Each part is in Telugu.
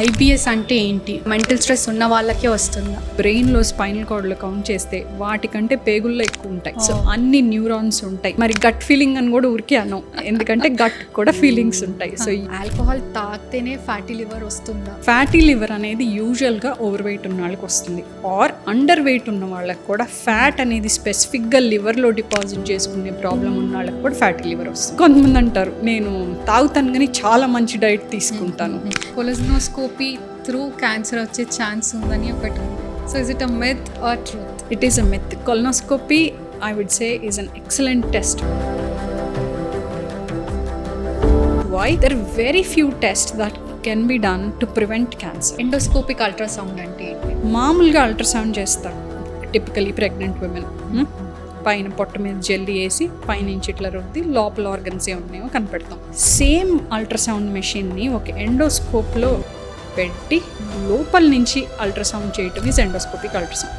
IBS అంటే ఏంటి? మెంటల్ స్ట్రెస్ ఉన్న వాళ్ళకే వస్తుందా? బ్రెయిన్లో స్పైనల్ కార్డ్లో కౌంట్ చేస్తే వాటికంటే పేగుల్లో ఎక్కువ ఉంటాయి. సో అన్ని న్యూరాన్స్ ఉంటాయి. మరి గట్ ఫీలింగ్ అని కూడా ఊరికే అన్నాం, ఎందుకంటే గట్ కూడా ఫీలింగ్స్ ఉంటాయి. సో ఆల్కహాల్ తాగితేనే ఫ్యాటీ లివర్ వస్తుందా? ఫ్యాటీ లివర్ అనేది యూజువల్గా ఓవర్ వెయిట్ ఉన్న వాళ్ళకి వస్తుంది, ఆర్ అండర్ వెయిట్ ఉన్న వాళ్ళకి కూడా ఫ్యాట్ అనేది స్పెసిఫిక్గా లివర్లో డిపాజిట్ చేసుకునే ప్రాబ్లం ఉన్న వాళ్ళకి కూడా ఫ్యాటీ లివర్ వస్తుంది. కొంతమంది అంటారు నేను తాగుతాను కానీ చాలా మంచి డైట్ తీసుకుంటాను. కొలెస్ట్రాస్కోపీ త్రూ క్యాన్సర్ వచ్చే ఛాన్స్ ఉందని ఒకటి ఉంది. So is it a myth or truth? It is a myth. Colonoscopy, I would say, is an excellent test. Why? There are very few tests that can be done to prevent cancer. Endoscopic ultrasound అంటే ఏంటి? మామూలుగా అల్ట్రాసౌండ్ చేస్తారు టిపికలీ ప్రెగ్నెంట్ విమెన్. పైన పొట్ట మీద జెల్లీ వేసి పైనుంచి ఇట్లా రుద్ది లోపల ఆర్గన్స్ ఏమున్నాయో కనిపెడతాం. సేమ్ అల్ట్రాసౌండ్ మెషిన్ని ఒక ఎండోస్కోప్లో పెట్టి లోపల నుంచి అల్ట్రాసౌండ్ చేయటం is endoscopic ultrasound.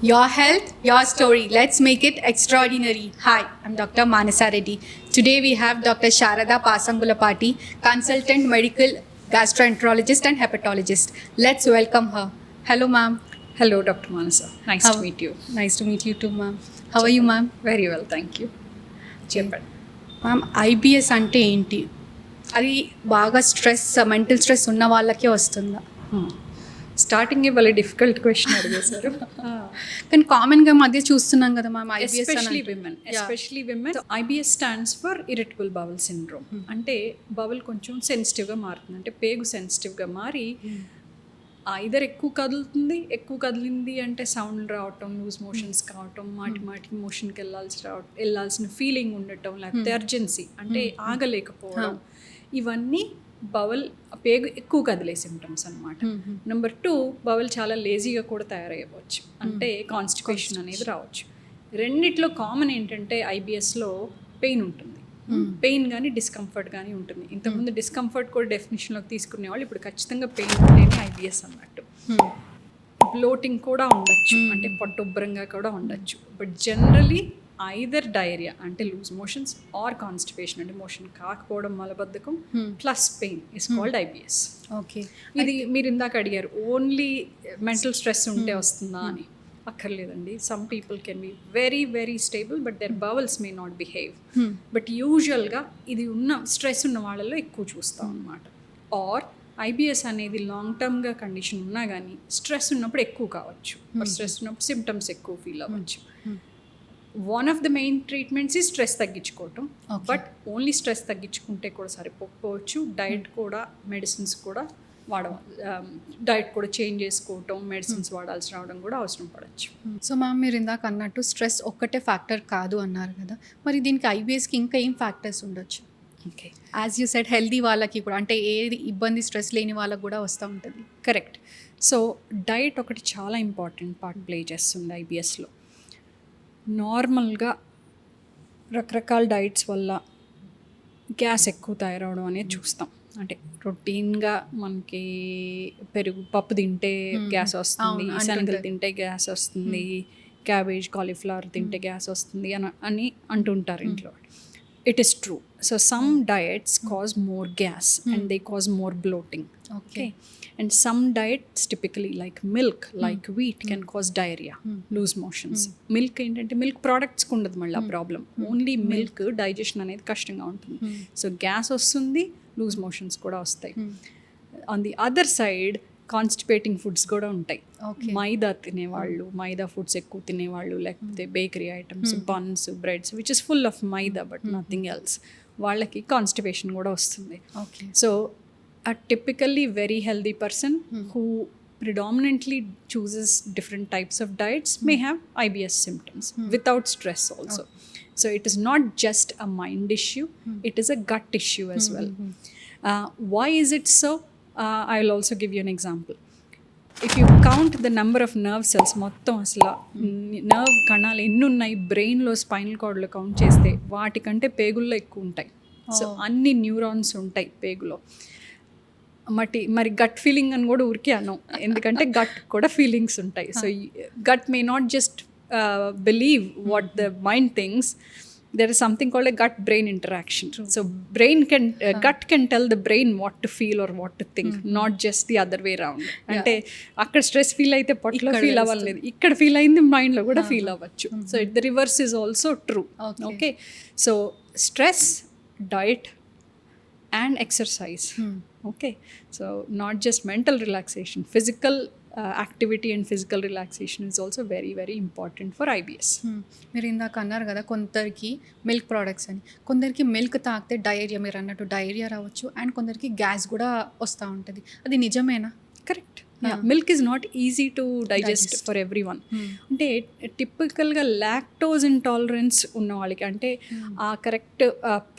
Your health, your story. Let's make it extraordinary. Hi, I'm Dr. Manasa Reddy. Today we have Dr. Sarada Pasangulapati, consultant medical gastroenterologist and hepatologist. Let's welcome her. Hello, ma'am. Hello, Dr. Manasa. Nice to meet you. Nice to meet you too, ma'am. How are you, ma'am? Very well, thank you. చెప్పండి మ్యామ్, IBS అంటే ఏంటి? అది బాగా మెంటల్ స్ట్రెస్ ఉన్న వాళ్ళకే వస్తుందా? స్టార్టింగే వాళ్ళ డిఫికల్ట్ క్వశ్చన్ అడిగేశారు. కానీ కామన్గా మధ్య చూస్తున్నాం కదా ma'am, especially women. IBS stands for irritable bowel syndrome. అంటే బవల్ కొంచెం సెన్సిటివ్గా మారుతుంది, అంటే పేగు సెన్సిటివ్గా మారి ఐదర్ ఎక్కువ కదిలింది అంటే సౌండ్ రావటం, లూజ్ మోషన్స్ కావటం, మాటికి మోషన్కి వెళ్ళాల్సిన ఫీలింగ్ ఉండటం, లేకపోతే అర్జెన్సీ అంటే ఆగలేకపోవడం, ఇవన్నీ బవల్ పేగు ఎక్కువ కదిలే సిమ్టమ్స్ అనమాట. నెంబర్ 2, బవల్ చాలా లేజీగా కూడా తయారయ్యవచ్చు, అంటే కాన్స్టిపేషన్ అనేది రావచ్చు. రెండిట్లో కామన్ ఏంటంటే IBSలో పెయిన్ ఉంటుంది, పెయిన్ కానీ డిస్కంఫర్ట్ కానీ ఉంటుంది. ఇంతకుముందు డిస్కంఫర్ట్ కూడా డెఫినేషన్లోకి తీసుకునే వాళ్ళు ఇప్పుడు ఖచ్చితంగా పెయిన్ ఉంటేనే IBS అన్నట్టు. బ్లోటింగ్ కూడా ఉండొచ్చు, అంటే పొట్టుబ్బరంగా కూడా ఉండొచ్చు. బట్ జనరలీ ఐదర్ డయేరియా అంటే లూజ్ మోషన్స్ ఆర్ కాన్స్టిపేషన్ అంటే మోషన్ కాకపోవడం, మలబద్ధకం plus pain is called IBS. Okay, ఇది మీరు ఇందాక అడిగారు ఓన్లీ మెంటల్ స్ట్రెస్ ఉంటే వస్తుందా అని. అక్కర్లేదండి. Some people can be very very stable but there bowels may not behave. But యూజువల్గా ఇది స్ట్రెస్ ఉన్న వాళ్ళలో ఎక్కువ చూస్తాం అన్నమాట. ఆర్ IBS అనేది లాంగ్ టర్మ్గా కండిషన్ ఉన్నా కానీ స్ట్రెస్ ఉన్నప్పుడు ఎక్కువ కావచ్చు, స్ట్రెస్ ఉన్నప్పుడు సిమ్టమ్స్ ఎక్కువ ఫీల్ అవ్వచ్చు. One of the main treatments ఈ స్ట్రెస్ తగ్గించుకోవటం. బట్ ఓన్లీ స్ట్రెస్ తగ్గించుకుంటే కూడా సరిపోవచ్చు. డైట్ కూడా, మెడిసిన్స్ కూడా డైట్ కూడా చేంజ్ చేసుకోవటం, మెడిసిన్స్ వాడాల్సి రావడం కూడా అవసరం పడవచ్చు. సో మ్యామ్, మీరు ఇందాక అన్నట్టు స్ట్రెస్ ఒక్కటే ఫ్యాక్టర్ కాదు అన్నారు కదా, మరి దీనికి IBSకి ఇంకా ఏం ఫ్యాక్టర్స్ ఉండొచ్చు? Okay, as you said healthy వాళ్ళకి కూడా, అంటే ఏది ఇబ్బంది స్ట్రెస్ లేని వాళ్ళకి కూడా వస్తూ ఉంటుంది. కరెక్ట్. సో డైట్ ఒకటి చాలా ఇంపార్టెంట్ పార్ట్ ప్లే చేస్తుంది IBSలో. నార్మల్గా రకరకాల డైట్స్ వల్ల గ్యాస్ ఎక్కువ తయారవడం అనేది చూస్తాం. అంటే రొటీన్గా మనకి పప్పు తింటే గ్యాస్ వస్తుంది, శనగలు తింటే గ్యాస్ వస్తుంది, క్యాబేజ్, కాలీఫ్లవర్ తింటే గ్యాస్ వస్తుంది అని అంటుంటారు ఇంట్లో. It is true. So some diets cause more gas and they cause more bloating. Okay. And some diets typically like milk, like wheat can cause diarrhea, loose motions. Milk ఏంటంటే మిల్క్ ప్రోడక్ట్స్కి ఉండదు మళ్ళీ ఆ ప్రాబ్లం. ఓన్లీ మిల్క్ డైజెషన్ అనేది కష్టంగా ఉంటుంది. సో గ్యాస్ వస్తుంది, లూజ్ మోషన్స్ కూడా వస్తాయి. On the other side constipating foods కూడా ఉంటాయి. మైదా తినేవాళ్ళు, మైదా ఫుడ్స్ ఎక్కువ తినేవాళ్ళు, లేకపోతే bakery items, buns, breads which is full of maida but nothing else, వాళ్ళకి కాన్స్టిపేషన్ కూడా వస్తుంది. So a typically very healthy person who predominantly chooses different types of diets may have IBS symptoms without stress also. So it is not just a mind issue, it is a gut issue as well. Why is it so? I will also give you an example. If you count the number of nerve cells, మొత్తం అసలు నర్వ్ కణాలు ఎన్ని ఉన్నాయి బ్రెయిన్లో స్పైనల్ కార్డ్లో కౌంట్ చేస్తే వాటికంటే పేగుల్లో ఎక్కువ ఉంటాయి. సో అన్ని న్యూరాన్స్ ఉంటాయి పేగులో. మరి గట్ ఫీలింగ్ అని కూడా ఊరికే అన్నాం, ఎందుకంటే గట్ కూడా ఫీలింగ్స్ ఉంటాయి. So gut may not just believe what the mind things. There is something called a gut-brain interaction. So gut can tell the brain what to feel or what to think, not just the other way around. అంటే అక్కడ స్ట్రెస్ ఫీల్ అయితే పొట్టలో ఫీల్ అవ్వలేదు, ఇక్కడ ఫీల్ అయింది మైండ్లో కూడా ఫీల్ అవ్వచ్చు. So the reverse is also true. Okay, so stress, diet and exercise. Okay, so not just mental relaxation, physical activity and physical relaxation is also very very important for IBS. మీరు ఇందాక అన్నారు కదా కొందరికి మిల్క్ ప్రోడక్ట్స్ అని, కొందరికి మిల్క్ తాగితే డయేరియా, మీరు అన్నట్టు డయేరియా రావచ్చు, అండ్ కొందరికి గ్యాస్ కూడా వస్తూ ఉంటుంది. అది నిజమేనా? Correct. Milk is not easy to digest for everyone. అంటే టిపికల్గా లాక్టోజ్ ఇంటాలరెన్స్ ఉన్న వాళ్ళకి, అంటే ఆ కరెక్ట్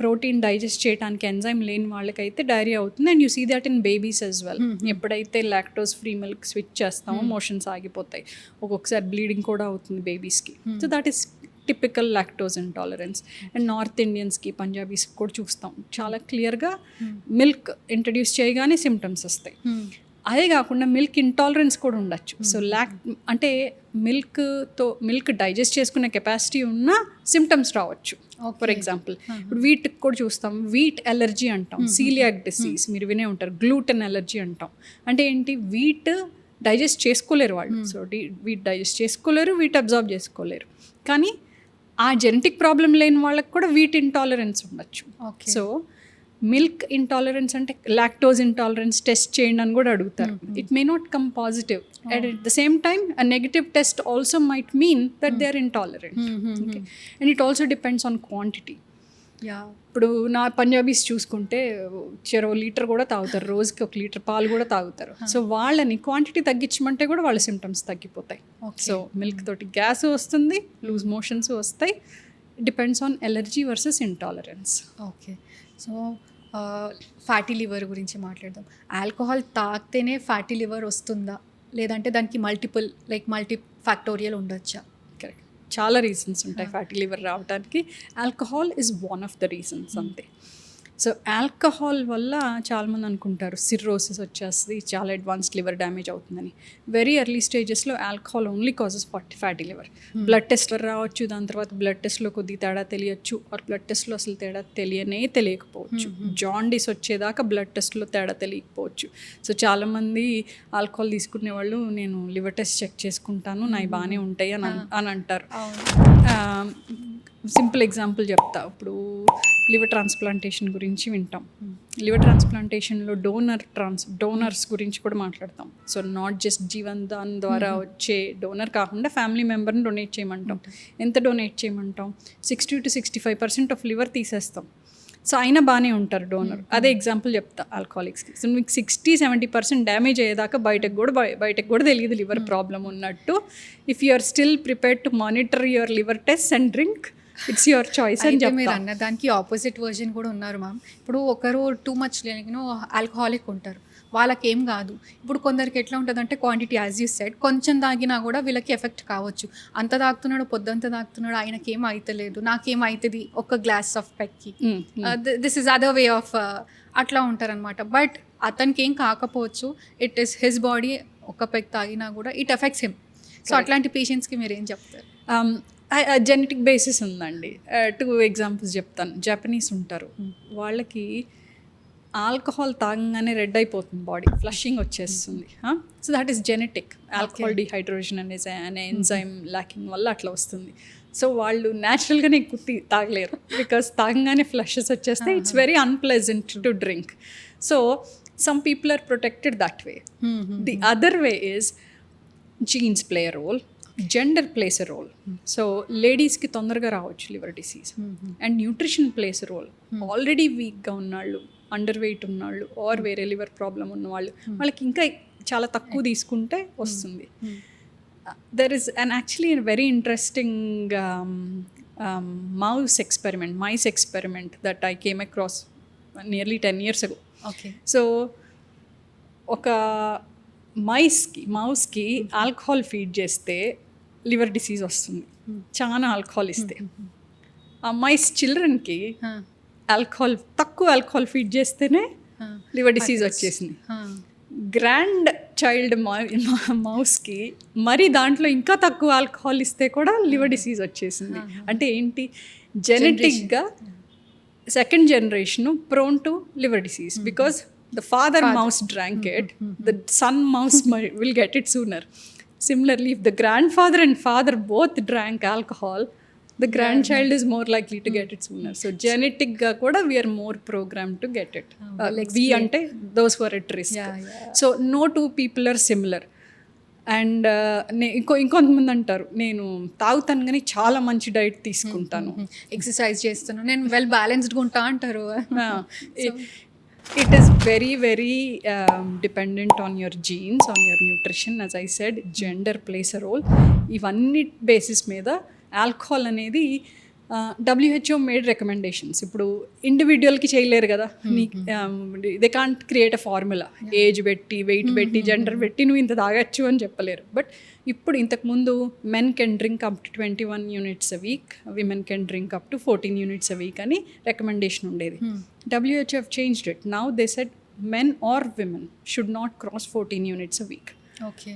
ప్రోటీన్ డైజెస్ట్ చేయడానికి ఎంజైమ్ లేని వాళ్ళకైతే డైరియా అవుతుంది. And you see that in babies as well. ఎప్పుడైతే లాక్టోజ్ ఫ్రీ మిల్క్ స్విచ్ చేస్తామో మోషన్స్ ఆగిపోతాయి, ఒక్కొక్కసారి బ్లీడింగ్ కూడా అవుతుంది బేబీస్కి. So that is typical lactose intolerance. And north ఇండియన్స్కి, పంజాబీస్కి కూడా చూస్తాం, చాలా క్లియర్గా మిల్క్ ఇంట్రడ్యూస్ చేయగానే సిమ్టమ్స్ వస్తాయి. అదే కాకుండా మిల్క్ ఇంటాలరెన్స్ కూడా ఉండొచ్చు. సో అంటే మిల్క్ డైజెస్ట్ చేసుకునే కెపాసిటీ ఉన్న సిమ్టమ్స్ రావచ్చు. ఫర్ ఎగ్జాంపుల్ ఇప్పుడు వీట్కి కూడా చూస్తాం, వీట్ ఎలర్జీ అంటాం, సీలియాక్ డిసీజ్ మీరు వినే ఉంటారు, గ్లూటెన్ ఎలర్జీ అంటాం. అంటే ఏంటి, వీట్ డైజెస్ట్ చేసుకోలేరు వాళ్ళు. సో వీట్ డైజెస్ట్ చేసుకోలేరు, వీట్ అబ్జార్బ్ చేసుకోలేరు. కానీ ఆ జెనెటిక్ ప్రాబ్లం లేని వాళ్ళకి కూడా వీట్ ఇంటాలరెన్స్ ఉండొచ్చు. సో మిల్క్ ఇంటాలరెన్స్ అంటే లాక్టోజ్ ఇంటాలరెన్స్ టెస్ట్ చేయండి అని కూడా అడుగుతారు. It may not come positive, and at the same time a negative test also might mean that they are intolerant. And it also depends on quantity. ఇప్పుడు నా పంజాబీస్ చూసుకుంటే చెరో లీటర్ కూడా తాగుతారు, రోజుకి 1 లీటర్ పాలు కూడా తాగుతారు. సో వాళ్ళని క్వాంటిటీ తగ్గించమంటే కూడా వాళ్ళ సిమ్టమ్స్ తగ్గిపోతాయి. సో మిల్క్ తోటి గ్యాస్ వస్తుంది, లూజ్ మోషన్స్ వస్తాయి. Depends on allergy versus intolerance. Okay, so fatty liver గురించి మాట్లాడదాం. ఆల్కహాల్ తాగితేనే ఫ్యాటీ లివర్ వస్తుందా, లేదంటే దానికి మల్టీ ఫ్యాక్టోరియల్ ఉండొచ్చా? కరెక్ట్, చాలా రీజన్స్ ఉంటాయి ఫ్యాటీ లివర్ రావడానికి. Alcohol is one of the reasons అంతే. సో ఆల్కహాల్ వల్ల చాలామంది అనుకుంటారు సిర్రోసిస్ వచ్చేస్తుంది, చాలా అడ్వాన్స్డ్ లివర్ డ్యామేజ్ అవుతుందని. వెరీ ఎర్లీ స్టేజెస్లో alcohol only causes fatty liver. Blood test రావచ్చు, దాని తర్వాత బ్లడ్ టెస్ట్లో కొద్ది తేడా తెలియచ్చు, ఆర్ బ్లడ్ టెస్ట్లో అసలు తేడా తెలియకపోవచ్చు. జాండీస్ వచ్చేదాకా బ్లడ్ టెస్ట్లో తేడా తెలియకపోవచ్చు. సో చాలామంది ఆల్కహాల్ తీసుకునే వాళ్ళు నేను లివర్ టెస్ట్ చెక్ చేసుకుంటాను, నావి బాగానే ఉంటాయి అని అంటారు. సింపుల్ ఎగ్జాంపుల్ చెప్తా. ఇప్పుడు లివర్ ట్రాన్స్ప్లాంటేషన్ గురించి వింటాం. లివర్ ట్రాన్స్ప్లాంటేషన్లో డోనర్స్ గురించి కూడా మాట్లాడతాం. సో నాట్ జస్ట్ జీవన్ దాన్ ద్వారా వచ్చే డోనర్ కాకుండా ఫ్యామిలీ మెంబర్ని డొనేట్ చేయమంటాం. ఎంత డొనేట్ చేయమంటాం? 60 to 65% ఆఫ్ లివర్ తీసేస్తాం. సో అయినా బాగానే ఉంటారు డోనర్. అదే ఎగ్జాంపుల్ చెప్తా ఆల్కహాలిక్స్కి. సో మీకు 60-70% డ్యామేజ్ అయ్యేదాకా బయటకు కూడా తెలియదు లివర్ ప్రాబ్లం ఉన్నట్టు. If you are still prepared to monitor your liver test and drink, it's your choice అని చెప్తా. మీరు అన్న దానికి ఆపోజిట్ వర్జన్ కూడా ఉన్నారు మ్యామ్. ఇప్పుడు ఒకరు టూ మచ్ ఆల్కహాలిక్ ఉంటారు, వాళ్ళకి ఏం కాదు. ఇప్పుడు కొందరికి ఎట్లా ఉంటుంది అంటే క్వాంటిటీ యాజ్ యూ సెడ్, కొంచెం తాగినా కూడా వీళ్ళకి ఎఫెక్ట్ కావచ్చు. అంత తాగుతున్నాడు, పొద్దంతా తాగుతున్నాడు, ఆయనకి ఏం అవుతలేదు, నాకేం అవుతుంది ఒక గ్లాస్ ఆఫ్ పెక్కి, this is other way of అట్లా ఉంటారనమాట. బట్ అతనికి ఏం కాకపోవచ్చు, ఇట్ ఈస్ హిస్ బాడీ, ఒక పెక్ తాగినా కూడా ఇట్ ఎఫెక్ట్స్ హిమ్. సో అట్లాంటి పేషెంట్స్కి మీరు ఏం చెప్తారు? జెనెటిక్ బేసిస్ ఉందండి. 2 ఎగ్జాంపుల్స్ చెప్తాను. జపనీస్ ఉంటారు, వాళ్ళకి ఆల్కహాల్ తాగంగానే రెడ్ అయిపోతుంది బాడీ, ఫ్లషింగ్ వచ్చేస్తుంది. So that is genetic. Alcohol dehydrogenase అనే ఎంజైమ్ ల్యాకింగ్ వల్ల అట్లా వస్తుంది. సో వాళ్ళు న్యాచురల్గానే ఎక్కువ తాగలేరు, బికాస్ తాగంగానే ఫ్లషెస్ వచ్చేస్తే it's very unpleasant to drink. So some people are protected that way. The other way is genes play a role, gender plays a role. So లేడీస్కి తొందరగా రావచ్చు liver disease, and nutrition plays a role. Already వీక్గా ఉన్నాళ్ళు, అండర్ వెయిట్ ఉన్నాళ్ళు, ఆర్ వేరే లివర్ ప్రాబ్లం ఉన్నవాళ్ళు, వాళ్ళకి ఇంకా చాలా తక్కువ తీసుకుంటే వస్తుంది. There is actually very interesting mice experiment that I came across nearly 10 years ago. Okay. So ఒక మౌస్కి ఆల్కహాల్ ఫీడ్ చేస్తే లివర్ డిసీజ్ వస్తుంది, చాలా ఆల్కహాల్ ఇస్తే. ఆ మైస్ చిల్డ్రన్కి తక్కువ ఆల్కహాల్ ఫీడ్ చేస్తేనే లివర్ డిసీజ్ వచ్చేసింది. గ్రాండ్ చైల్డ్ మౌస్కి మరి దాంట్లో ఇంకా తక్కువ ఆల్కహాల్ ఇస్తే కూడా లివర్ డిసీజ్ వచ్చేసింది. అంటే ఏంటి, జెనెటిక్గా second generation prone to liver disease because the father mouse drank it, the son mouse will get it sooner. Similarly, if the grandfather and father both drank alcohol, the grandchild is more likely to get it sooner. So genetic ga kuda we are more programmed to get it. We ante those who are at risk. So no two people are similar. And ఇంకొంతమంది అంటారు, నేను తాగుతాను కానీ చాలా మంచి డైట్ తీసుకుంటాను, ఎక్సర్సైజ్ చేస్తాను, నేను వెల్ బ్యాలెన్స్డ్గా ఉంటా అంటారు. It is very, very dependent on your genes, on your nutrition. As I said, gender plays a role. ఇవన్నీ బేసిస్ మీద ఆల్కహాల్ అనేది WHO మేడ్ రికమెండేషన్స్. ఇప్పుడు ఇండివిజువల్కి చేయలేరు కదా, they can't create a formula, age పెట్టి వెయిట్ పెట్టి జెండర్ పెట్టి నువ్వు ఇంత తాగచ్చు అని చెప్పలేరు. బట్ ఇప్పుడు ఇంతకుముందు men can drink up to 21 units a week, women can drink up to 14 units a week అని రికమెండేషన్ ఉండేది. WHO have changed it. Now they said men or women should not cross 14 units a week. Okay.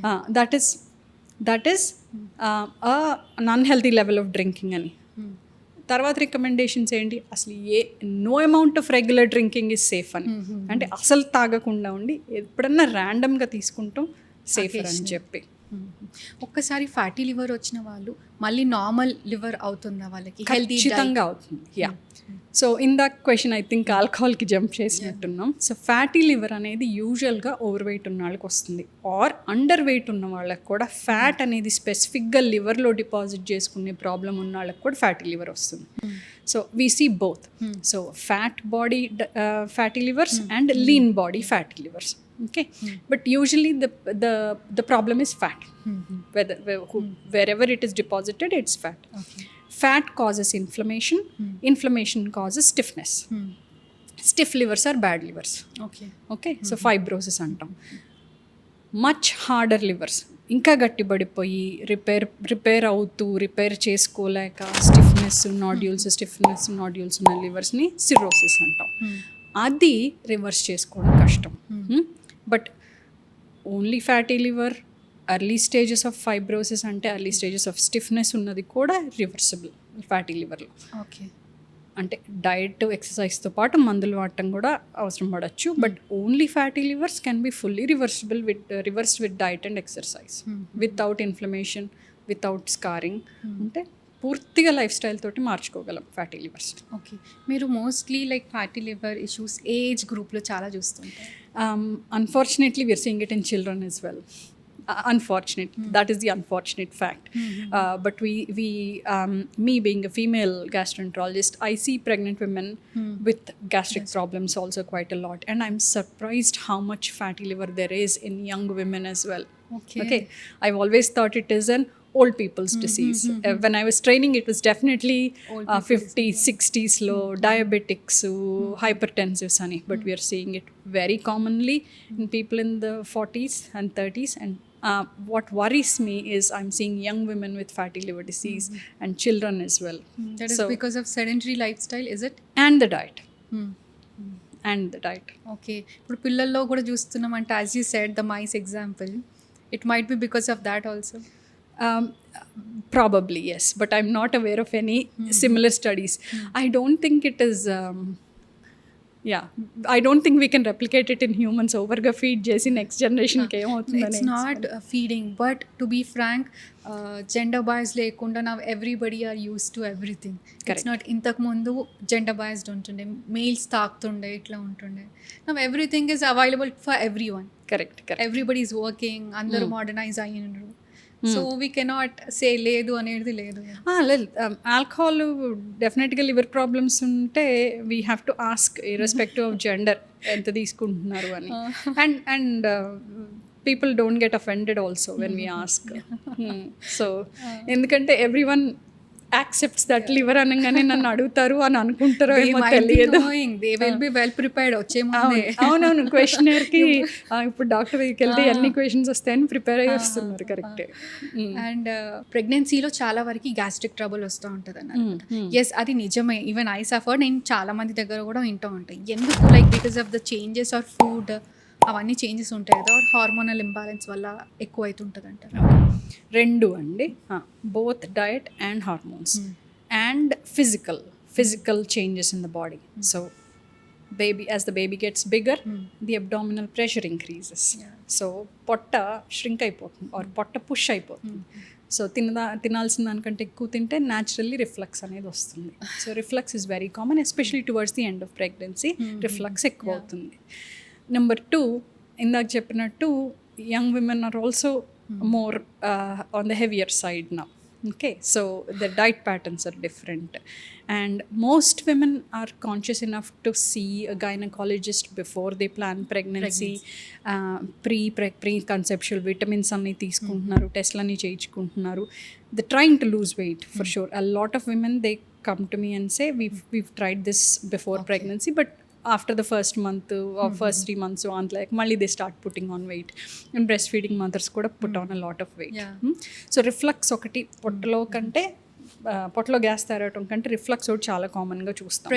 That is an unhealthy level of drinking అని. తర్వాత రికమెండేషన్స్ ఏంటి, అసలు no amount of regular drinking is safe అని. అంటే అసలు తాగకుండా ఉండి ఎప్పుడన్నా ర్యాండమ్గా తీసుకుంటాం సేఫర్ అని చెప్పి. ఒక్కసారి ఫ్యాటీ లివర్ వచ్చిన వాళ్ళు మళ్ళీ నార్మల్ లివర్ అవుతుందా వాళ్ళకి? ఖచ్చితంగా అవుతుంది. Yeah. So in that question I think ఆల్కహాల్కి జంప్ చేసినట్టున్నాం. సో ఫ్యాటీ లివర్ అనేది యూజువల్గా ఓవర్ వెయిట్ ఉన్న వాళ్ళకి వస్తుంది, ఆర్ అండర్ వెయిట్ ఉన్న వాళ్ళకి కూడా ఫ్యాట్ అనేది స్పెసిఫిక్గా లివర్లో డిపాజిట్ చేసుకునే ప్రాబ్లం ఉన్న వాళ్ళకి కూడా ఫ్యాటీ లివర్ వస్తుంది. So we see both. So fat body fatty livers and lean body fatty livers. Okay, but usually the problem is fat. Wherever it is deposited, it's fat. Okay. Fat causes inflammation. Inflammation causes stiffness. Stiff livers are bad livers. Okay, so fibrosis antam. Much harder livers, ఇంకా గట్టిపడిపోయి రిపేర్ అవుతూ రిపేర్ చేసుకోలేక స్టిఫ్నెస్ నాడ్యూల్స్ ఉన్న లివర్స్ని సిర్రోసిస్ అంటాం. అది రివర్స్ చేసుకోవడం కష్టం. But only fatty liver, early stages of fibrosis అంటే ఎర్లీ స్టేజెస్ ఆఫ్ స్టిఫ్నెస్ ఉన్నది కూడా రివర్సిబుల్ ఫ్యాటీ లివర్లో. ఓకే, అంటే డైట్ ఎక్సర్సైజ్తో పాటు మందులు వాడటం కూడా అవసరం పడవచ్చు. But only fatty levers can be fully reversed with diet and exercise, without inflammation, without scarring. అంటే పూర్తిగా లైఫ్ స్టైల్ తోటి మార్చుకోగలం ఫ్యాటీ లివర్స్. ఓకే, మీరు mostly like fatty liver issues age గ్రూప్లో చాలా చూస్తుంటారు. Unfortunately, we are seeing it in children as well. Unfortunately, that is the unfortunate fact. But me being a female gastroenterologist, I see pregnant women with gastric problems also quite a lot, and I'm surprised how much fatty liver there is in young women as well. Okay, I've always thought it is an old people's disease. When I was training, it was definitely 50s, 60s low, diabetics, hypertensives ani. But we are seeing it very commonly in people in the 40s and 30s. And what worries me is I'm seeing young women with fatty liver disease and children as well. That is because of sedentary lifestyle, is it? And the diet. And the diet. Okay, ఇప్పుడు పిల్లల్లో కూడా చూస్తున్నాం అంటే, as you said, the mice example, it might be because of that also. Probably yes, but I'm not aware of any similar studies. I don't think it is I don't think we can replicate it in humans. Overga feed chesi next generation ki em avutundani. It's not feeding, but to be frank, gender bias lekunda now everybody are used to everything. Correct. It's not intaku mundu gender biased untunde, males taaktunde itla untunde. Now everything is available for everyone. Correct. Everybody is working, andaru modernize ayyinru. So we cannot say లేదు అనేది లేదు. లేదు, ఆల్కహాల్ డెఫినెట్గా లివర్ ప్రాబ్లమ్స్ ఉంటే we have to ask irrespective of gender ఎంత తీసుకుంటున్నారు అని. And people don't get offended also when we ask. So ఎందుకంటే everyone accepts that liver అనగానే నన్ను అడుగుతారు అని అనుకుంటారో ఏమో తెలియదు. They will be well prepared వచ్చే ముందే. అవునవును, క్వశ్చనర్కి ఇప్పుడు డాక్టర్ దగ్గరికి వెళ్తే ఎన్ని క్వశ్చన్స్ వస్తాయని ప్రిపేర్ అయ్యి వస్తున్నారు. కరెక్టే. అండ్ ప్రెగ్నెన్సీలో చాలా వరకు గ్యాస్ట్రిక్ ట్రబుల్ వస్తూ ఉంటుంది అన్నమాట. ఎస్, అది నిజమే. ఈవెన్ ఐ సఫర్, నేను చాలా మంది దగ్గర కూడా వింటూ ఉంటాయి. ఎందుకు, like because of the changes or food అవన్నీ చేంజెస్ ఉంటాయి కదా, హార్మోనల్ ఇంబ్యాలెన్స్ వల్ల ఎక్కువ అవుతుంటుంది అంటారు? రెండు అండి, both diet and hormones and physical changes in the body. So as the baby gets bigger, the abdominal pressure increases. So పొట్ట shrink అయిపోతుంది or పొట్ట పుష్ అయిపోతుంది. సో తినాల్సిన దానికంటే ఎక్కువ తింటే న్యాచురల్లీ రిఫ్లక్స్ అనేది వస్తుంది. So reflux is very common, especially towards the end of pregnancy reflux ఎక్కువ అవుతుంది. నెంబర్ 2, ఇందాక చెప్పినట్టు young women are also more on the heavier side now. Okay, so the diet patterns are different, and most women are conscious enough to see a gynecologist before they plan pregnancy. Pre-conceptual vitamins anni తీసుకుంటున్నారు, టెస్ట్లన్నీ చేయించుకుంటున్నారు. They trying to lose weight for sure. A lot of women, they come to me and say we've tried this before pregnancy, but after the first month or first 3 months so on, like mali they start putting on weight, and breastfeeding mothers kuda put on a lot of weight. So reflux okati pottalo kante పొట్టలో గ్యాస్ తయారవటం కంటే రిఫ్లక్స్ ఒకటి చాలా కామన్గా చూస్తాం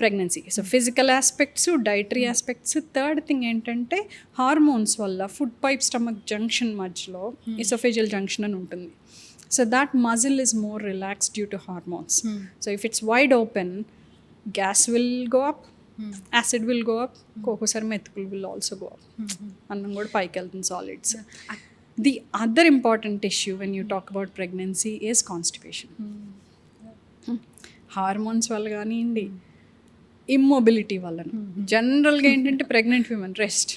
pregnancy. So physical aspects, dietary aspects. Third thing ఏంటంటే హార్మోన్స్ వల్ల ఫుడ్ పైప్ స్టమక్ జంక్షన్ మధ్యలో ఇసోఫేజియల్ జంక్షన్ అని ఉంటుంది. So that muscle is more relaxed due to hormones. So if it's wide open, gas will go up, acid will go up, ఒక్కొక్కసారి మెతుకులు will also go up. అన్నం కూడా పైకి వెళ్తుంది, solids. The other important issue when you talk about pregnancy is constipation. Hormones వల్ల కానివ్వండి, ఇమ్మొబిలిటీ వల్ల. జనరల్గా ఏంటంటే ప్రెగ్నెంట్ విమెన్ రెస్ట్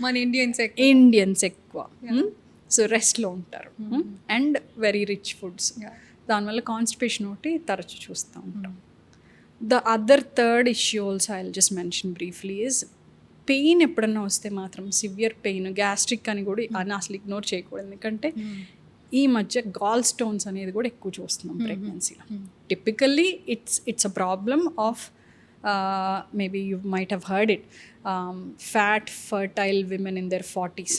మన ఇండియన్స్ ఎక్కువ సో రెస్ట్లో ఉంటారు, అండ్ వెరీ రిచ్ ఫుడ్స్. దానివల్ల కాన్స్టిపేషన్ ఒకటి తరచు చూస్తూ ఉంటాం. The other third issue also I'll just mention briefly is pain ఎప్పుడన్నా వస్తే మాత్రం సివియర్ పెయిన్, గ్యాస్ట్రిక్ అని కూడా అని అసలు ఇగ్నోర్ చేయకూడదు. ఎందుకంటే ఈ మధ్య గాల్ స్టోన్స్ అనేది కూడా ఎక్కువ చూస్తున్నాం ప్రెగ్నెన్సీలో. Typically it's a problem of maybe you might have heard it, fat fertile women in their 40s,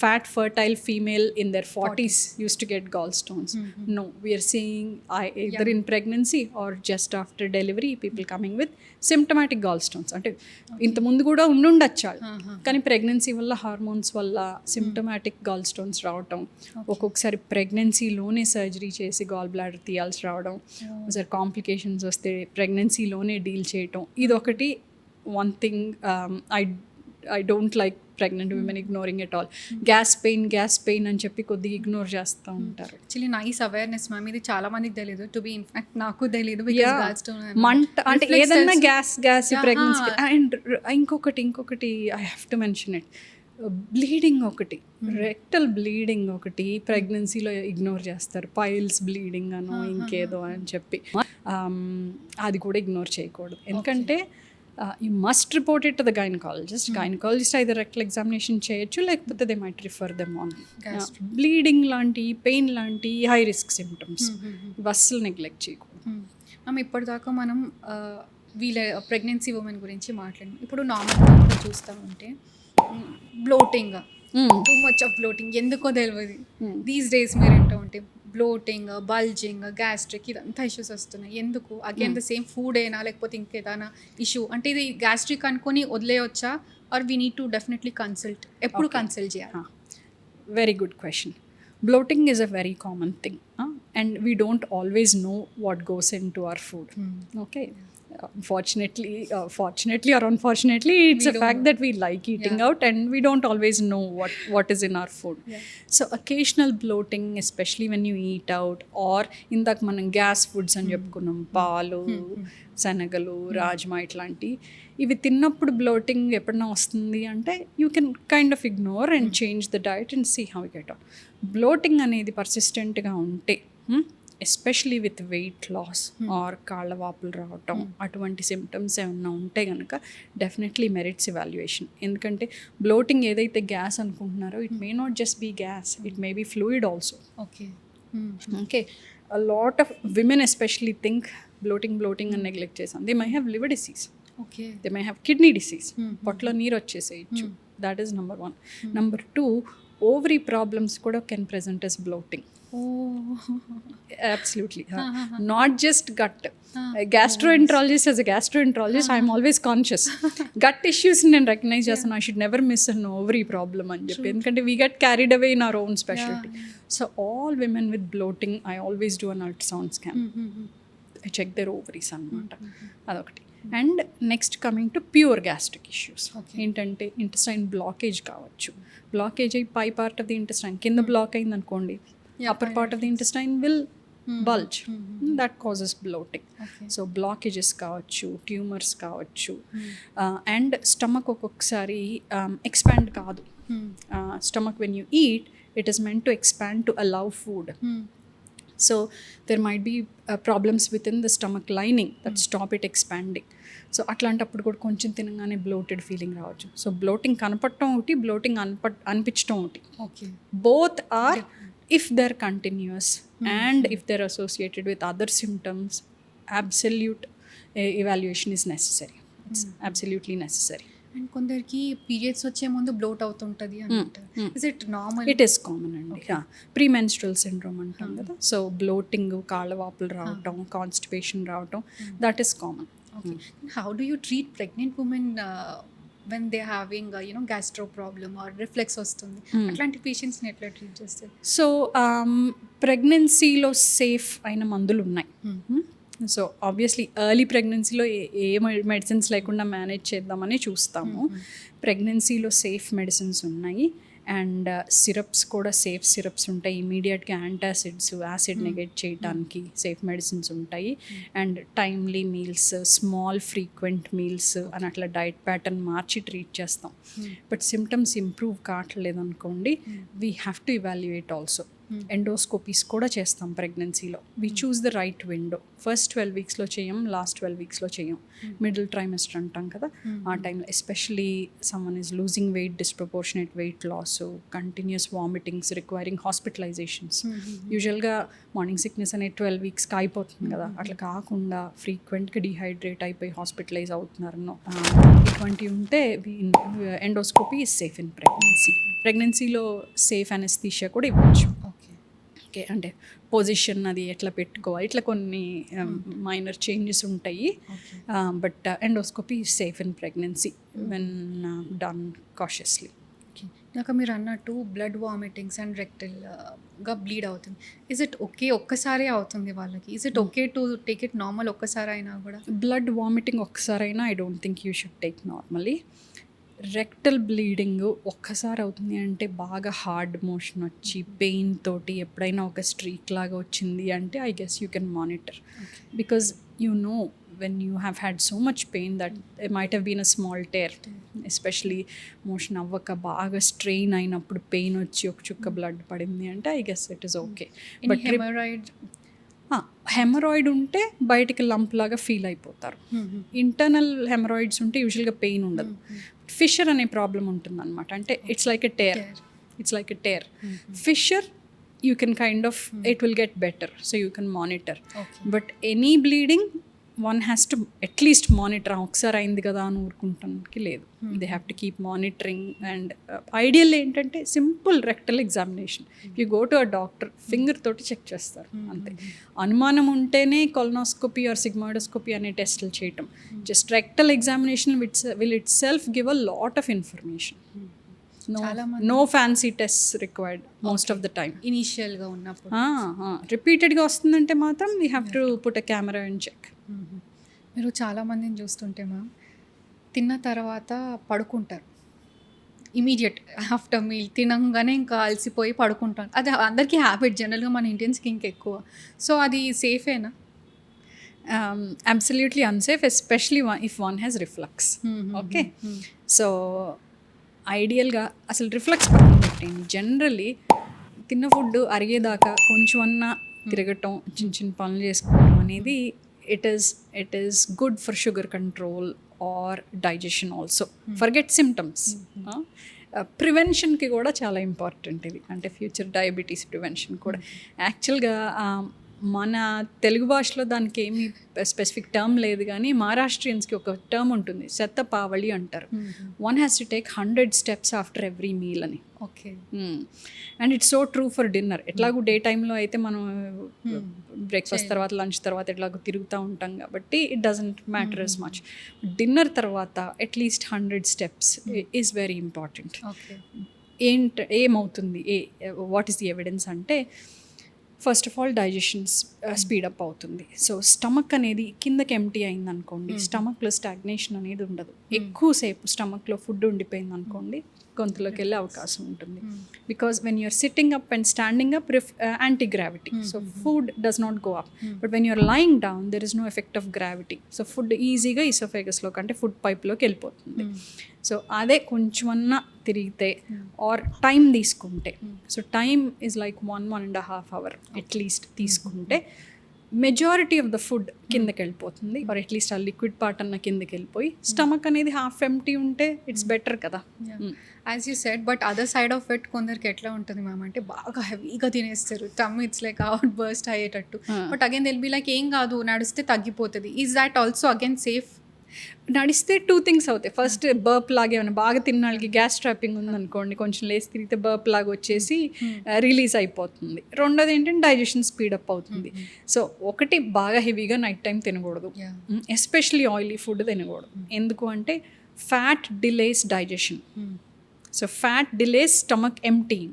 fat fertile female in their 40s used to get gallstones. No, we are seeing either in pregnancy or just after delivery people coming with symptomatic gallstones. అంటే ఇంత ముందు కూడా ఉండొచ్చు, కానీ ప్రెగ్నెన్సీ వల్ల హార్మోన్స్ వల్ల సిమ్టమాటిక్ గాల్ స్టోన్స్ రావటం, ఒక్కొక్కసారి ప్రెగ్నెన్సీలోనే సర్జరీ చేసి గాల్ బ్లాడర్ తీయాల్సి రావడం, ఒకసారి కాంప్లికేషన్స్ వస్తే ప్రెగ్నెన్సీలోనే డీల్ చేయటం. ఇదొకటి one thing I don't like pregnant women ignoring at all. Gas pain అని చెప్పి కొద్దిగా ఇగ్నోర్ చేస్తూ ఉంటారు. యాక్చువల్లీ నైస్ అవేర్నెస్ మ్యామ్, ఇది చాలా మందికి తెలియదు. టు బి ఇన్ఫాక్ట్ నాకు తెలియదు. మంట అంటే ఏదన్నా గ్యాస్ ప్రెగ్నెన్సీ. అండ్ ఇంకొకటి I have to mention it, bleeding ఒకటి, రెక్టల్ బ్లీడింగ్ ఒకటి ప్రెగ్నెన్సీలో ఇగ్నోర్ చేస్తారు. పైల్స్ బ్లీడింగ్ అనో ఇంకేదో అని చెప్పి అది కూడా ఇగ్నోర్ చేయకూడదు. ఎందుకంటే you must report it to the gynecologist. Gynecologist either rectal examination చేయొచ్చు, లేకపోతే they might refer them on. Bleeding లాంటి, పెయిన్ లాంటి హై రిస్క్ సిమ్టమ్స్ ఇవి అస్సలు నెగ్లెక్ట్ చేయకూడదు. మ్యామ్ ఇప్పటిదాకా మనం వీళ్ళ ప్రెగ్నెన్సీ ఉమెన్ గురించి మాట్లాడాం. ఇప్పుడు నార్మల్గా చూస్తూ ఉంటే bloating, too much of bloating, ఎందుకో తెలియదు దీస్ డేస్ మీరు వింటూ ఉంటే బ్లోటింగ్, బల్జింగ్, గ్యాస్ట్రిక్, ఇదంతా ఇష్యూస్ వస్తున్నాయి. ఎందుకు? అగైన్ ద సేమ్ ఫుడ్ అయినా లేకపోతే ఇంకేదైనా ఇష్యూ? అంటే ఇది గ్యాస్ట్రిక్ అనుకొని వదిలేయొచ్చా, or we need to definitely consult? ఎప్పుడు కన్సల్ట్ చేయాలి? Very good question. Bloating is a very common thing, and we don't always know what goes into our food. Okay, fortunately or unfortunately, it's a fact that we like eating out, and we don't always know what is in our food. So occasional bloating, especially when you eat out, or ఇందాక మనం గ్యాస్ ఫుడ్స్ అని చెప్పుకున్నాం, పాలు, శనగలు, రాజ్మా, ఇట్లాంటి ఇవి తిన్నప్పుడు బ్లోటింగ్ ఎప్పుడన్నా వస్తుంది అంటే you can kind of ignore and change the diet and see how get out. Bloating అనేది పర్సిస్టెంట్గా ఉంటే, especially with weight loss or కాళ్ళ వాపులు రావటం, అటువంటి సిమ్టమ్స్ ఏమన్నా ఉంటే కనుక డెఫినెట్లీ మెరిట్స్ ఇవాల్యుయేషన్. ఎందుకంటే బ్లోటింగ్ ఏదైతే గ్యాస్ అనుకుంటున్నారో, it may not just be gas, it may be fluid also. Okay, a lot of women especially think bloating and neglect చేసాం. They may have liver disease, they may have kidney disease, పొట్టలో నీరు వచ్చేసేయచ్చు. That is number 1. Number 2, ovary problems కూడా can present as bloating. Absolutely. Not just gut. Gastroenterologist, as a gastroenterologist, I'm always conscious. Gut issues నేను recognize చేస్తాను. I should never miss an ovary problem అని చెప్పి, ఎందుకంటే we get carried away in our own specialty. So all women with bloating, I always do an ultrasound scan. I check their ovaries అన్నమాట. అదొకటి. And next coming to pure gastric issues, ఏంటంటే ఇంటెస్టైన్ బ్లాకేజ్ కావచ్చు. బ్లాకేజ్ అయ్యి పై పార్ట్ ఆఫ్ ది ఇంటెస్టైన్ కింద బ్లాక్ అయింది అనుకోండి, upper part of the intestine will bulge, that causes bloating. So blockages కావచ్చు, ట్యూమర్స్ కావచ్చు. అండ్ స్టమక్ ఒక్కొక్కసారి ఎక్స్పాండ్ కాదు. Stomach when you eat, it is meant to expand to allow food. So there might be problems within the stomach lining that stop it expanding. So అట్లాంటప్పుడు కూడా కొంచెం తినగానే బ్లోటెడ్ ఫీలింగ్ రావచ్చు. సో బ్లోటింగ్ కనపడటం ఒకటి, బ్లోటింగ్ అనిపించడం ఒకటి. Okay, both or if they are continuous and if they are associated with other symptoms, absolute evaluation is necessary. It's absolutely necessary. And కొందరికి పీరియడ్స్ వచ్చే ముందు బ్లోట్ అవుతుంటుంది అని అంటారు. Is it normal? It is common అండి. ప్రీ మెన్స్ట్రువల్ సిండ్రోమ్ అంటాం కదా. సో బ్లోటింగ్, కాళ్ళ వాపులు రావటం, కాన్స్టిపేషన్ రావటం, that is common. How do you treat pregnant women when they are having gastro problem or reflux వస్తుంది? అట్లాంటి పేషెంట్స్ని ఎట్లా ట్రీట్ చేస్తారు? సో ప్రెగ్నెన్సీలో సేఫ్ అయిన మందులు ఉన్నాయి. సో ఆబ్వియస్లీ ఎర్లీ ప్రెగ్నెన్సీలో ఏ మెడిసిన్స్ లేకుండా మేనేజ్ చేద్దామని చూస్తాము. ప్రెగ్నెన్సీలో సేఫ్ మెడిసిన్స్ ఉన్నాయి. అండ్ సిరప్స్ కూడా సేఫ్ సిరప్స్ ఉంటాయి. ఇమీడియట్గా యాంటాసిడ్స్, యాసిడ్ నెగెట్ చేయడానికి సేఫ్ మెడిసిన్స్ ఉంటాయి. And timely meals, small frequent meals అని అట్లా డైట్ ప్యాటర్న్ మార్చి ట్రీట్ చేస్తాం. బట్ సిమ్టమ్స్ ఇంప్రూవ్ కావట్లేదు అనుకోండి, we have to evaluate also. Endoscopies కూడా చేస్తాం ప్రెగ్నెన్సీలో. We choose the right window. First 12 వీక్స్లో చేయం, లాస్ట్ 12 వీక్స్లో చేయం. మిడిల్ ట్రైమెస్టర్ అంటాం కదా, ఆ టైంలో especially someone is losing weight, disproportionate weight loss, continuous vomitings requiring hospitalizations. యూజువల్గా మార్నింగ్ సిక్నెస్ అనేది 12 వీక్స్కి అయిపోతుంది కదా, అట్లా కాకుండా ఫ్రీక్వెంట్గా డిహైడ్రేట్ అయిపోయి హాస్పిటలైజ్ అవుతున్నారనో ఇటువంటివి ఉంటే endoscopy is safe in pregnancy. ప్రెగ్నెన్సీలో సేఫ్ అనెస్థీషియా కూడా ఇవ్వచ్చు. ఓకే, అంటే పొజిషన్ అది ఎట్లా పెట్టుకోవాలి, ఇట్లా కొన్ని మైనర్ చేంజెస్ ఉంటాయి. But endoscopy is safe in pregnancy when done cautiously. నాకు మీరు అన్నట్టు బ్లడ్ వామిటింగ్స్ అండ్ రెక్టల్గా బ్లీడ్ అవుతుంది. Is it okay? ఒక్కసారే అవుతుంది వాళ్ళకి. Is it okay to take it normal ఒక్కసారి అయినా కూడా? బ్లడ్ వామిటింగ్ ఒక్కసారైనా I don't think you should take normally. Rectal bleeding ఒక్కసారి అవుతుంది అంటే బాగా హార్డ్ మోషన్ వచ్చి పెయిన్ తోటి ఎప్పుడైనా ఒక స్ట్రీక్ లాగా వచ్చింది అంటే I guess you can monitor. Because you know when you have had so much pain that it might have been a small tear, especially motion అవ్వక బాగా స్ట్రెయిన్ అయినప్పుడు పెయిన్ వచ్చి ఒక చుక్క బ్లడ్ పడింది అంటే I guess it is okay. But haemorrhoid ఉంటే బయటికి లంప్ లాగా ఫీల్ అయిపోతారు. ఇంటర్నల్ హెమరాయిడ్స్ ఉంటే యూజువల్గా పెయిన్ ఉండదు. ఫిషర్ అనే ప్రాబ్లం ఉంటుంది అనమాట. అంటే it's like a tear. Fissure you can kind of it will get better, so you can monitor. But any bleeding one has to at least monitor. ఒకసారి అయింది కదా అని ఊరుకుంటానికి లేదు. They have to keep monitoring. And ideal ఏంటంటే simple rectal examination. You go to a doctor, finger తోటి చెక్ చేస్తారు అంతే. అనుమానం ఉంటేనే కొలనోస్కోపీ ఆర్ సిగ్మాయిడోస్కోపీ అనే టెస్టులు చేయటం. Just rectal examination will itself give a lot of information. No fancy test required most of the time. ఇనీషియల్గా ఉన్నప్పుడు రిపీటెడ్గా వస్తుందంటే మాత్రం we have to put a camera and check. మీరు చాలామందిని చూస్తుంటే మ్యామ్ తిన్న తర్వాత పడుకుంటారు ఇమీడియట్ ఆఫ్టర్ మీల్. తినంగానే ఇంకా అలసిపోయి పడుకుంటాను. అది అందరికీ హ్యాబిట్, జనరల్గా మన ఇండియన్స్కి ఇంకెక్కువ. సో అది సేఫేనా? Absolutely unsafe, especially if one has reflux. Okay, so ఐడియల్గా అసలు రిఫ్లక్స్ పక్కన పెట్టండి. జనరల్లీ తిన్న ఫుడ్ అరిగేదాకా కొంచెం అన్నా తిరగటం, చిన్న చిన్న పనులు చేసుకోవడం అనేది it is good for sugar control or digestion also. Forget symptoms. ప్రివెన్షన్కి కూడా చాలా ఇంపార్టెంట్ ఇది. అంటే ఫ్యూచర్ డయాబెటీస్ ప్రివెన్షన్ కూడా. యాక్చువల్గా మన తెలుగు భాషలో దానికి ఏమి స్పెసిఫిక్ టర్మ్ లేదు, కానీ మహారాష్ట్రియన్స్కి ఒక టర్మ్ ఉంటుంది, శతపావళి అంటారు. One has to take 100 steps after every meal అని. Okay. And it's so true for dinner. ఎట్లాగూ డే టైంలో అయితే మనం బ్రేక్ఫాస్ట్ తర్వాత లంచ్ తర్వాత ఎట్లాగో తిరుగుతూ ఉంటాం కాబట్టి it doesn't matter as much. Dinner తర్వాత at least 100 steps is very important. ఏమవుతుంది, వాట్ ఈస్ ది ఎవిడెన్స్ అంటే, first of all digestion speed up అవుతుంది. సో స్టమక్ అనేది కిందకి ఎంటీ అయింది అనుకోండి, స్టమక్లో స్టాగ్నేషన్ అనేది ఉండదు. ఎక్కువసేపు స్టమక్లో ఫుడ్ ఉండిపోయింది అనుకోండి, గొంతులోకి వెళ్ళే అవకాశం ఉంటుంది. Because when you're sitting up and standing up, anti gravity, so food does not go up. But when you're lying down there is no effect of gravity. So food ఈజీగా ఈసోఫేగస్లోకి అంటే ఫుడ్ పైప్లోకి వెళ్ళిపోతుంది. సో అదే కొంచెమన్నా తిరిగితే ఆర్ టైం తీసుకుంటే, so time is like 1.5 hour at least తీసుకుంటే మెజారిటీ ఆఫ్ ద ఫుడ్ కిందకి వెళ్ళిపోతుంది, ఆర్ అట్లీస్ట్ ఆ లిక్విడ్ పార్ట్ అన్న కిందకి వెళ్ళిపోయి స్టమక్ అనేది హాఫ్ ఎంటీ ఉంటే ఇట్స్ బెటర్ కదా. As you said, but other side of it కొందరికి ఎట్లా ఉంటుంది మ్యామ్ అంటే బాగా హెవీగా తినేస్తారు, tum it's like outburst అయ్యేటట్టు. But again it'll be like ఏం కాదు, నడిస్తే తగ్గిపోతుంది. Is that also again safe? నడిస్తే 2 things అవుతాయి. ఫస్ట్ బర్ప్ లాగా ఏమైనా బాగా తిన్న వాళ్ళకి గ్యాస్ ట్రాపింగ్ ఉందనుకోండి, కొంచెం లేసి తిరిగితే బర్ప్ లాగా వచ్చేసి రిలీజ్ అయిపోతుంది. రెండోది ఏంటంటే డైజెషన్ స్పీడప్ అవుతుంది. సో ఒకటి, బాగా హెవీగా నైట్ టైం తినకూడదు, ఎస్పెషలీ ఆయిలీ ఫుడ్ తినకూడదు. ఎందుకు అంటే fat delays digestion. So fat delays stomach emptying.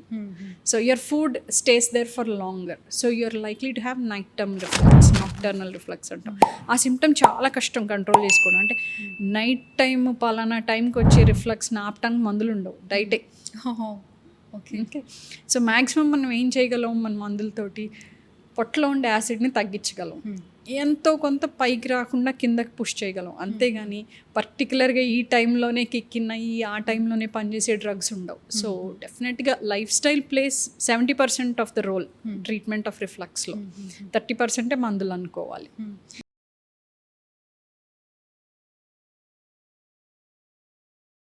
So your food stays there for longer. So you're likely to have nocturnal reflux అంటాం. ఆ సిమ్టమ్ చాలా కష్టం కంట్రోల్ చేసుకోవడం. అంటే నైట్ టైం పలానా టైంకి వచ్చే రిఫ్లక్స్ని ఆపటానికి మందులు ఉండవు, డైటే. ఓకే. సో మ్యాక్సిమం మనం ఏం చేయగలం, మన మందులతోటి పొట్టలో ఉండే యాసిడ్ని తగ్గించగలం, ఎంతో కొంత పైకి రాకుండా కిందకి పుష్ చేయగలం. అంతేగాని పర్టికులర్గా ఈ టైంలోనే కిక్కిన్నాయి, ఆ టైంలోనే పనిచేసే డ్రగ్స్ ఉండవు. సో డెఫినెట్గా lifestyle plays 70% of the role treatment of రిఫ్లక్స్లో, 30% మందులు అనుకోవాలి.